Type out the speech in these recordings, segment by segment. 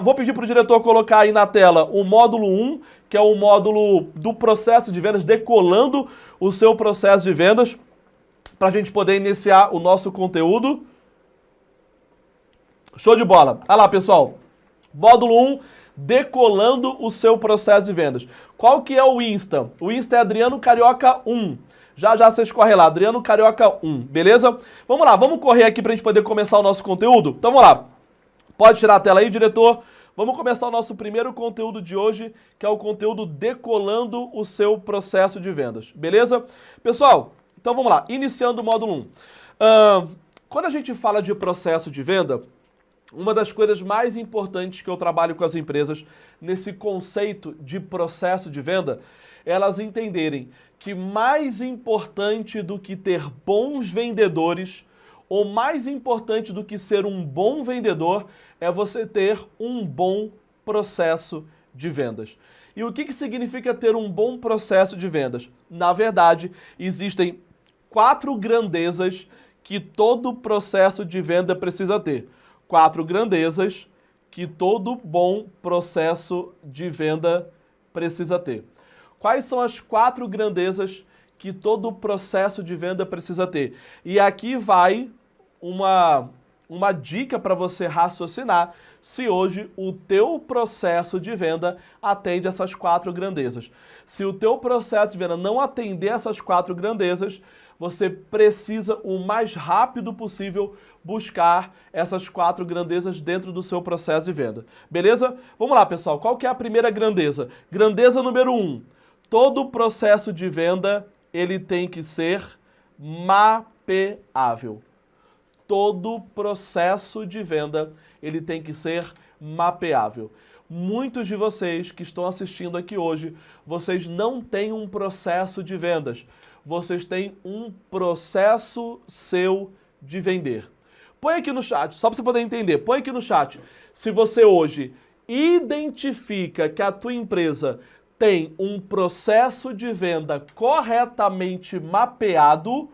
Vou pedir para o diretor colocar aí na tela o módulo 1, que é o módulo do processo de vendas, decolando o seu processo de vendas, para a gente poder iniciar o nosso conteúdo. Show de bola. Olha lá, pessoal. Módulo 1, decolando o seu processo de vendas. Qual que é o Insta? O Insta é Adriano Carioca 1. Já vocês correm lá, Adriano Carioca 1, beleza? Vamos lá, vamos correr aqui para a gente poder começar o nosso conteúdo? Então vamos lá. Pode tirar a tela aí, diretor. Vamos começar o nosso primeiro conteúdo de hoje, que é o conteúdo decolando o seu processo de vendas, beleza? Pessoal, então vamos lá, iniciando o módulo 1. Quando a gente fala de processo de venda, uma das coisas mais importantes que eu trabalho com as empresas nesse conceito de processo de venda, é elas entenderem que mais importante do que ter bons vendedores, ou mais importante do que ser um bom vendedor, é você ter um bom processo de vendas. E o que significa ter um bom processo de vendas? Na verdade, existem 4 grandezas que todo processo de venda precisa ter. 4 grandezas que todo bom processo de venda precisa ter. Quais são as 4 grandezas que todo processo de venda precisa ter? E aqui vai uma dica para você raciocinar se hoje o teu processo de venda atende essas 4 grandezas. Se o teu processo de venda não atender essas 4 grandezas, você precisa o mais rápido possível buscar essas 4 grandezas dentro do seu processo de venda. Beleza? Vamos lá, pessoal. Qual que é a primeira grandeza? Grandeza número 1. Todo processo de venda, ele tem que ser mapeável. Todo processo de venda, ele tem que ser mapeável. Muitos de vocês que estão assistindo aqui hoje, vocês não têm um processo de vendas. Vocês têm um processo seu de vender. Põe aqui no chat, só para você poder entender, põe aqui no chat. Se você hoje identifica que a tua empresa tem um processo de venda corretamente mapeado,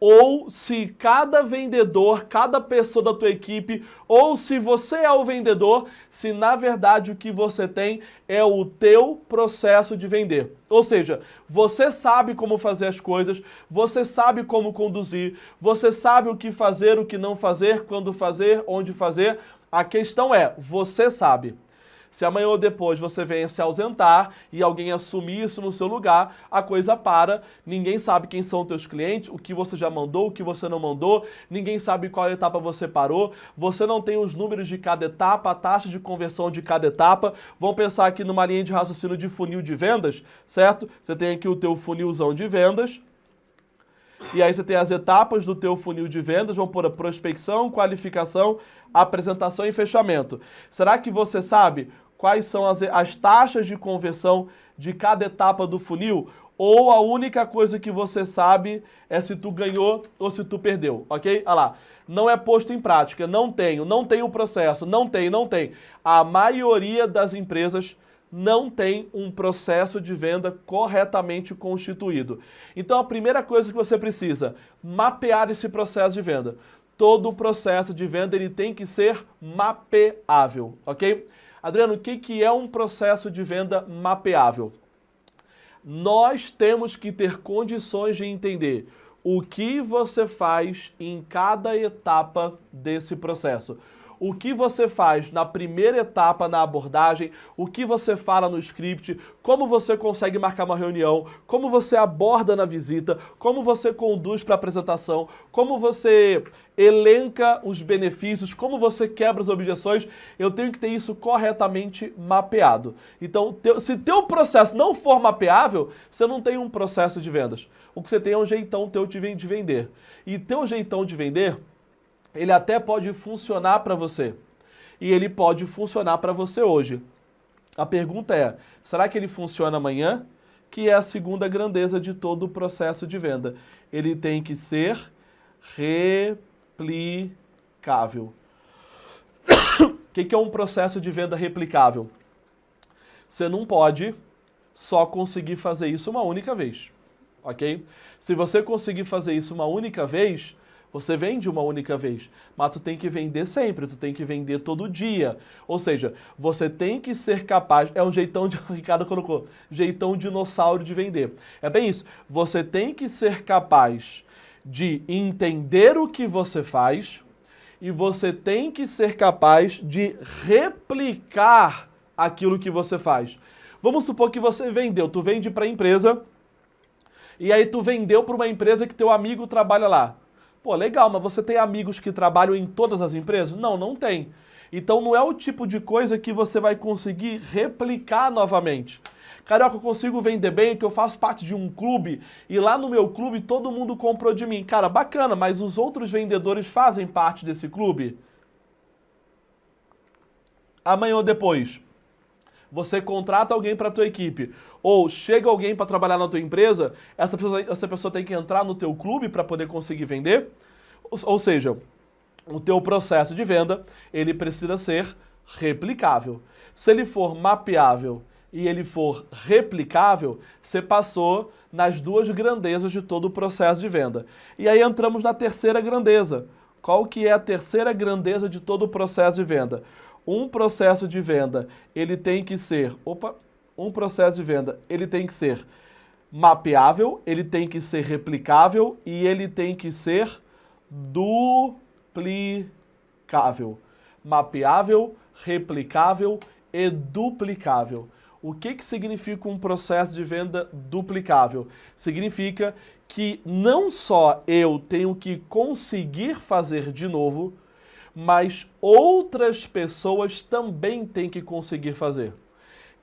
ou se cada vendedor, cada pessoa da tua equipe, ou se você é o vendedor, se na verdade o que você tem é o teu processo de vender. Ou seja, você sabe como fazer as coisas, você sabe como conduzir, você sabe o que fazer, o que não fazer, quando fazer, onde fazer. A questão é, você sabe. Se amanhã ou depois você venha se ausentar e alguém assumir isso no seu lugar, a coisa para, ninguém sabe quem são os teus clientes, o que você já mandou, o que você não mandou, ninguém sabe qual etapa você parou, você não tem os números de cada etapa, a taxa de conversão de cada etapa. Vamos pensar aqui numa linha de raciocínio de funil de vendas, certo? Você tem aqui o teu funilzão de vendas, e aí você tem as etapas do teu funil de vendas, vão por a prospecção, qualificação, apresentação e fechamento. Será que você sabe quais são as taxas de conversão de cada etapa do funil? Ou a única coisa que você sabe é se tu ganhou ou se tu perdeu, ok? Olha lá, não é posto em prática, não tem o processo, não tem. A maioria das empresas não tem um processo de venda corretamente constituído. Então a primeira coisa que você precisa, mapear esse processo de venda. Todo o processo de venda ele tem que ser mapeável, ok? Adriano, o que é um processo de venda mapeável? Nós temos que ter condições de entender o que você faz em cada etapa desse processo. O que você faz na primeira etapa na abordagem, o que você fala no script, como você consegue marcar uma reunião, como você aborda na visita, como você conduz para a apresentação, como você elenca os benefícios, como você quebra as objeções. Eu tenho que ter isso corretamente mapeado. Então, se teu processo não for mapeável, você não tem um processo de vendas. O que você tem é um jeitão teu de vender. E teu jeitão de vender, ele até pode funcionar para você. E ele pode funcionar para você hoje. A pergunta é, será que ele funciona amanhã? Que é a segunda grandeza de todo o processo de venda. Ele tem que ser replicável. O que é um processo de venda replicável? Você não pode só conseguir fazer isso uma única vez, ok? Se você conseguir fazer isso uma única vez, Você vende uma única vez, mas tu tem que vender sempre, tu tem que vender todo dia. Ou seja, você tem que ser capaz, é um jeitão de, o Ricardo colocou, jeitão dinossauro de vender. É bem isso, você tem que ser capaz de entender o que você faz e você tem que ser capaz de replicar aquilo que você faz. Vamos supor que você vendeu, tu vende para a empresa e aí tu vendeu para uma empresa que teu amigo trabalha lá. Pô, legal, mas você tem amigos que trabalham em todas as empresas? Não, não tem. Então não é o tipo de coisa que você vai conseguir replicar novamente. Carioca, eu consigo vender bem, que eu faço parte de um clube e lá no meu clube todo mundo comprou de mim. Cara, bacana, mas os outros vendedores fazem parte desse clube? Amanhã ou depois, você contrata alguém para a tua equipe ou chega alguém para trabalhar na tua empresa, essa pessoa tem que entrar no teu clube para poder conseguir vender? Ou seja, o teu processo de venda, ele precisa ser replicável. Se ele for mapeável e ele for replicável, você passou nas duas grandezas de todo o processo de venda. E aí entramos na terceira grandeza. Qual que é a terceira grandeza de todo o processo de venda? Um processo de venda, ele tem que ser, ele tem que ser mapeável, ele tem que ser replicável e ele tem que ser duplicável. Mapeável, replicável e duplicável. O que significa um processo de venda duplicável? Significa que não só eu tenho que conseguir fazer de novo, mas outras pessoas também têm que conseguir fazer.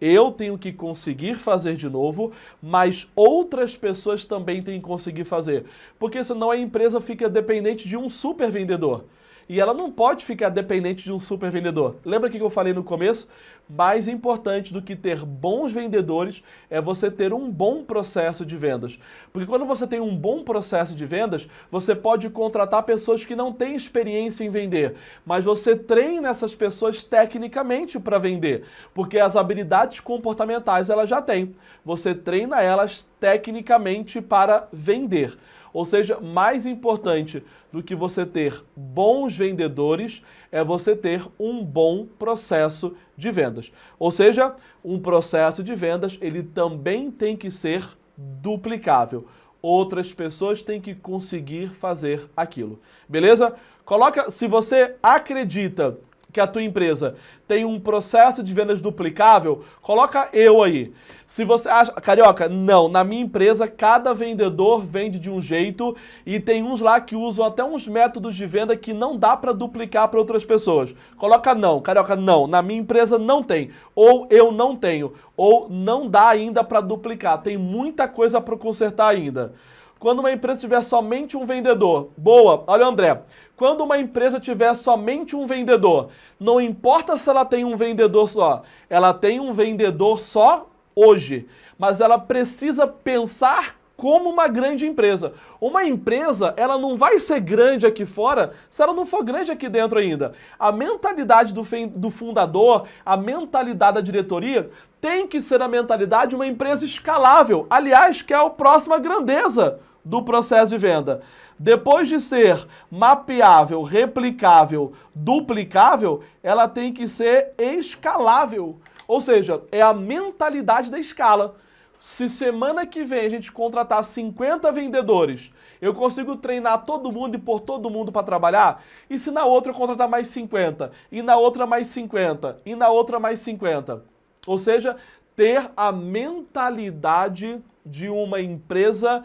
Eu tenho que conseguir fazer de novo, mas outras pessoas também têm que conseguir fazer. Porque senão a empresa fica dependente de um super vendedor. E ela não pode ficar dependente de um super vendedor. Lembra o que eu falei no começo? Mais importante do que ter bons vendedores é você ter um bom processo de vendas. Porque quando você tem um bom processo de vendas, você pode contratar pessoas que não têm experiência em vender, mas você treina essas pessoas tecnicamente para vender, porque as habilidades comportamentais elas já têm. Você treina elas tecnicamente para vender. Ou seja, mais importante do que você ter bons vendedores é você ter um bom processo de vendas. Ou seja, um processo de vendas, ele também tem que ser duplicável. Outras pessoas têm que conseguir fazer aquilo. Beleza? Coloca, se você acredita que a tua empresa tem um processo de vendas duplicável, coloca eu aí. Se você acha, Carioca, não, na minha empresa cada vendedor vende de um jeito e tem uns lá que usam até uns métodos de venda que não dá para duplicar para outras pessoas. Coloca não, Carioca, não, na minha empresa não tem, ou eu não tenho, ou não dá ainda para duplicar, tem muita coisa para consertar ainda. Quando uma empresa tiver somente um vendedor, boa, olha André, quando uma empresa tiver somente um vendedor, não importa se ela tem um vendedor só, ela tem um vendedor só hoje, mas ela precisa pensar como uma grande empresa. Uma empresa, ela não vai ser grande aqui fora se ela não for grande aqui dentro ainda. A mentalidade do fundador, a mentalidade da diretoria, tem que ser a mentalidade de uma empresa escalável. Aliás, que é a próxima grandeza do processo de venda. Depois de ser mapeável, replicável, duplicável, ela tem que ser escalável. Ou seja, é a mentalidade da escala. Se semana que vem a gente contratar 50 vendedores, eu consigo treinar todo mundo e pôr todo mundo para trabalhar? E se na outra eu contratar mais 50? E na outra mais 50? E na outra mais 50? Ou seja, ter a mentalidade de uma empresa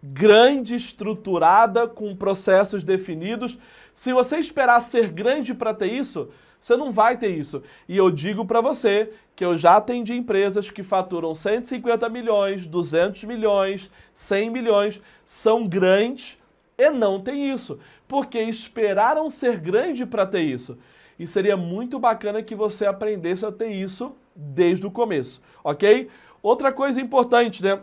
grande, estruturada, com processos definidos. Se você esperar ser grande para ter isso, você não vai ter isso. E eu digo para você que eu já atendi empresas que faturam 150 milhões, 200 milhões, 100 milhões, são grandes e não tem isso, porque esperaram ser grande para ter isso. E seria muito bacana que você aprendesse a ter isso desde o começo, ok? Outra coisa importante, né?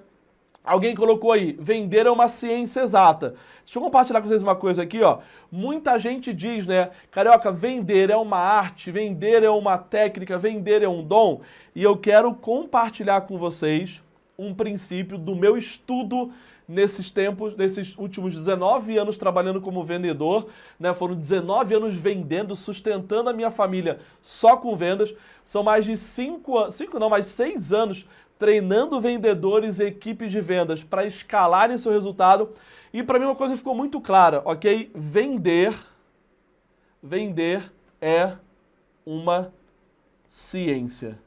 Alguém colocou aí, vender é uma ciência exata. Deixa eu compartilhar com vocês uma coisa aqui, ó. Muita gente diz, né, Carioca, vender é uma arte, vender é uma técnica, vender é um dom. E eu quero compartilhar com vocês um princípio do meu estudo nesses tempos, nesses últimos 19 anos trabalhando como vendedor, né? Foram 19 anos vendendo, sustentando a minha família só com vendas. São mais de 6 anos treinando vendedores e equipes de vendas para escalarem seu resultado. E para mim uma coisa ficou muito clara, ok? Vender é uma ciência.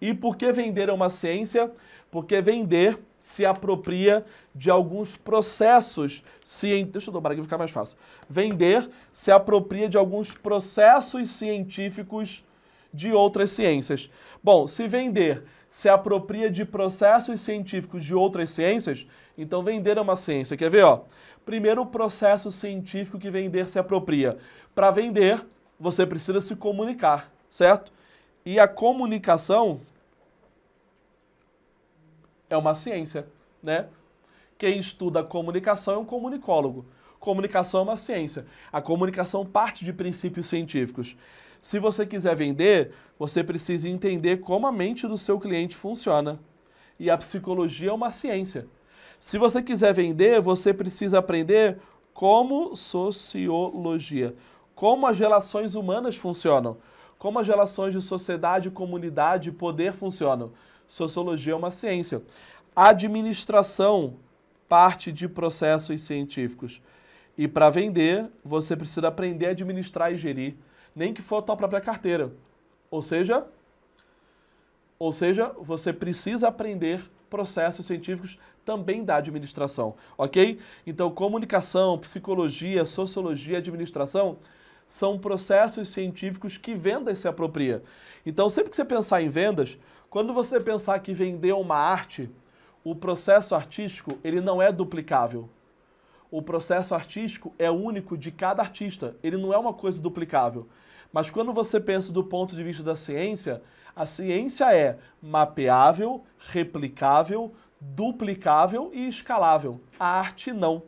E por que vender é uma ciência? Porque vender se apropria de alguns processos científicos. Deixa eu dobrar aqui, vai ficar mais fácil. Vender se apropria de alguns processos científicos de outras ciências. Bom, se vender se apropria de processos científicos de outras ciências, então vender é uma ciência. Quer ver, ó? Primeiro, o processo científico que vender se apropria. Para vender, você precisa se comunicar, certo? E a comunicação é uma ciência, né? Quem estuda comunicação é um comunicólogo. Comunicação é uma ciência. A comunicação parte de princípios científicos. Se você quiser vender, você precisa entender como a mente do seu cliente funciona. E a psicologia é uma ciência. Se você quiser vender, você precisa aprender como sociologia, como as relações humanas funcionam, como as relações de sociedade, comunidade e poder funcionam. Sociologia é uma ciência. A administração parte de processos científicos. E para vender, você precisa aprender a administrar e gerir, nem que for a tua própria carteira. Ou seja, você precisa aprender processos científicos também da administração, ok? Então, comunicação, psicologia, sociologia, administração são processos científicos que vendas se apropria. Então, sempre que você pensar em vendas, quando você pensar que vender uma arte, o processo artístico, ele não é duplicável. O processo artístico é único de cada artista, ele não é uma coisa duplicável. Mas quando você pensa do ponto de vista da ciência, a ciência é mapeável, replicável, duplicável e escalável. A arte não.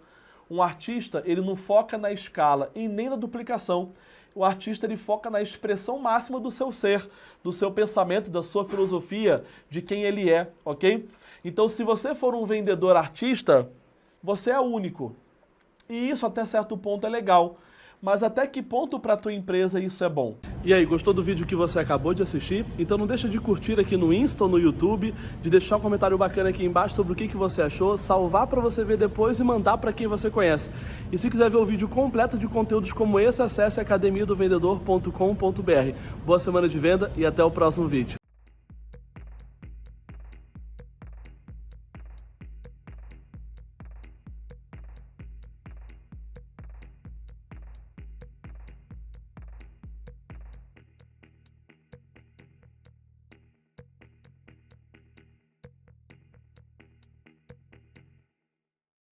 Um artista, ele não foca na escala e nem na duplicação. O artista, ele foca na expressão máxima do seu ser, do seu pensamento, da sua filosofia, de quem ele é, ok? Então, se você for um vendedor artista, você é único. E isso até certo ponto é legal. Mas até que ponto para a tua empresa isso é bom? E aí, gostou do vídeo que você acabou de assistir? Então não deixa de curtir aqui no Insta ou no YouTube, de deixar um comentário bacana aqui embaixo sobre o que você achou, salvar para você ver depois e mandar para quem você conhece. E se quiser ver o vídeo completo de conteúdos como esse, acesse academiadovendedor.com.br. Boa semana de venda e até o próximo vídeo.